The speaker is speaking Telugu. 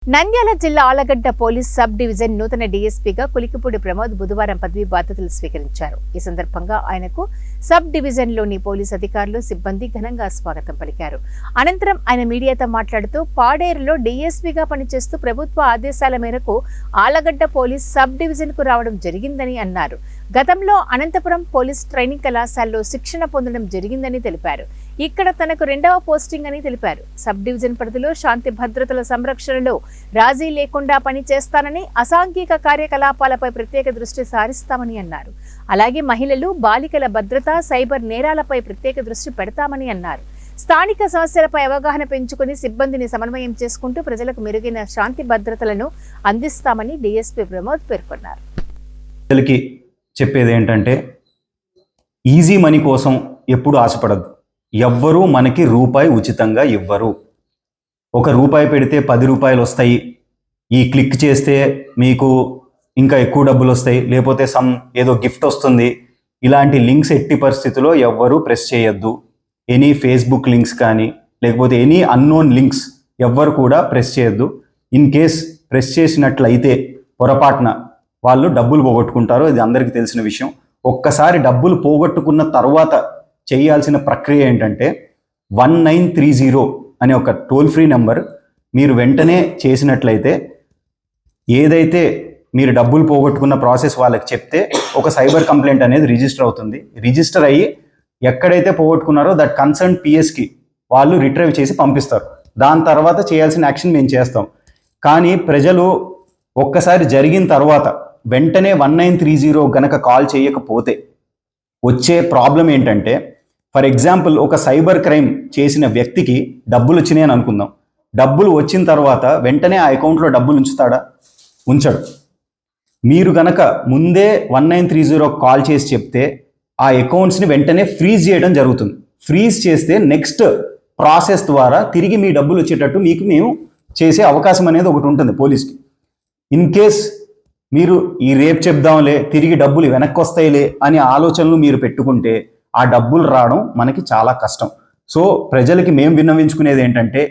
నంద్యాల జిల్లా ఆలగడ్డ పోలీస్ సబ్ డివిజన్ నూతన డీఎస్పీగా కులికిపూడి ప్రమోద్ బుధవారం పదవీ బాధ్యతలు స్వీకరించారు. ఈ సందర్భంగా ఆయనకు సబ్ డివిజన్లోని పోలీస్ అధికారులు, సిబ్బంది ఘనంగా స్వాగతం పలికారు. అనంతరం ఆయన మీడియాతో మాట్లాడుతూ పాడేరులో డీఎస్పీగా పనిచేస్తూ ప్రభుత్వ ఆదేశాల మేరకు ఆలగడ్డ పోలీస్ సబ్ డివిజన్కు రావడం జరిగిందని అన్నారు. గతంలో అనంతపురం పోలీస్ ట్రైనింగ్ కళాశాలలో శిక్షణ పొందడం జరిగిందని తెలిపారు. ఇక్కడ తనకు 2వ పోస్టింగ్ అని తెలిపారు. సబ్ డివిజన్ పరిధిలో శాంతి భద్రతల సంరక్షణలో రాజీ లేకుండా పనిచేస్తానని, అసాంఘిక కార్యకలాపాలపై ప్రత్యేక దృష్టి సారిస్తామని అన్నారు. అలాగే మహిళలు, బాలికల భద్రత, సైబర్ నేరాలపై ప్రత్యేక దృష్టి పెడతామని అన్నారు. స్థానిక సమస్యలపై అవగాహన పెంచుకుని సిబ్బందిని సమన్వయం చేసుకుంటూ ప్రజలకు మెరుగైన శాంతి భద్రతలను అందిస్తామని డీఎస్పీ ప్రమోద్ పేర్కొన్నారు. చెప్పేది ఏంటంటే, ఈజీ మనీ కోసం ఎప్పుడు ఆశపడద్దు. ఎవ్వరూ మనకి రూపాయి ఉచితంగా ఇవ్వరు. ₹1 పెడితే ₹10 వస్తాయి, ఈ క్లిక్ చేస్తే మీకు ఇంకా ఎక్కువ డబ్బులు వస్తాయి, లేకపోతే ఏదో గిఫ్ట్ వస్తుంది, ఇలాంటి లింక్స్ ఎట్టి పరిస్థితుల్లో ఎవ్వరూ ప్రెస్ చేయొద్దు. ఎనీ ఫేస్బుక్ లింక్స్ కానీ లేకపోతే ఎనీ అన్నోన్ లింక్స్ ఎవ్వరు కూడా ప్రెస్ చేయొద్దు. ఇన్ కేస్ ప్రెస్ చేసినట్లయితే పొరపాటున వాళ్ళు డబ్బులు పోగొట్టుకుంటారు. ఇది అందరికీ తెలిసిన విషయం. ఒక్కసారి డబ్బులు పోగొట్టుకున్న తర్వాత చేయాల్సిన ప్రక్రియ ఏంటంటే 1930 అనే ఒక టోల్ ఫ్రీ నెంబర్ మీరు వెంటనే చేసినట్లయితే, ఏదైతే మీరు డబ్బులు పోగొట్టుకున్న ప్రాసెస్ వాళ్ళకి చెప్తే ఒక సైబర్ కంప్లైంట్ అనేది రిజిస్టర్ అవుతుంది. రిజిస్టర్ అయ్యి ఎక్కడైతే పోగొట్టుకున్నారో దట్ కన్సర్న్ పిఎస్కి వాళ్ళు రిట్రైవ్ చేసి పంపిస్తారు. దాని తర్వాత చేయాల్సిన యాక్షన్ మేము చేస్తాం. కానీ ప్రజలు ఒక్కసారి జరిగిన తర్వాత వెంటనే 1930 గనక కాల్ చేయకపోతే వచ్చే ప్రాబ్లం ఏంటంటే, ఫర్ ఎగ్జాంపుల్ ఒక సైబర్ క్రైమ్ చేసిన వ్యక్తికి డబ్బులు వచ్చినాయి అని అనుకుందాం. డబ్బులు వచ్చిన తర్వాత వెంటనే ఆ అకౌంట్లో డబ్బులు ఉంచుతాడా? ఉంచడు. మీరు గనక ముందే 1930 కాల్ చేసి చెప్తే ఆ అకౌంట్స్ని వెంటనే ఫ్రీజ్ చేయడం జరుగుతుంది. ఫ్రీజ్ చేస్తే నెక్స్ట్ ప్రాసెస్ ద్వారా తిరిగి మీ డబ్బులు వచ్చేటట్టు మీకు మేము చేసే అవకాశం అనేది ఒకటి ఉంటుంది పోలీస్కి. ఇన్ కేస్ మీరు ఈ రేపు చెప్దాంలే, తిరిగి డబ్బులు వెనక్కి వస్తాయిలే అనే ఆలోచనలు మీరు పెట్టుకుంటే ఆ డబ్బులు రావడం మనకి చాలా కష్టం. సో ప్రజలకి మేము విన్నవించుకునేది ఏంటంటే,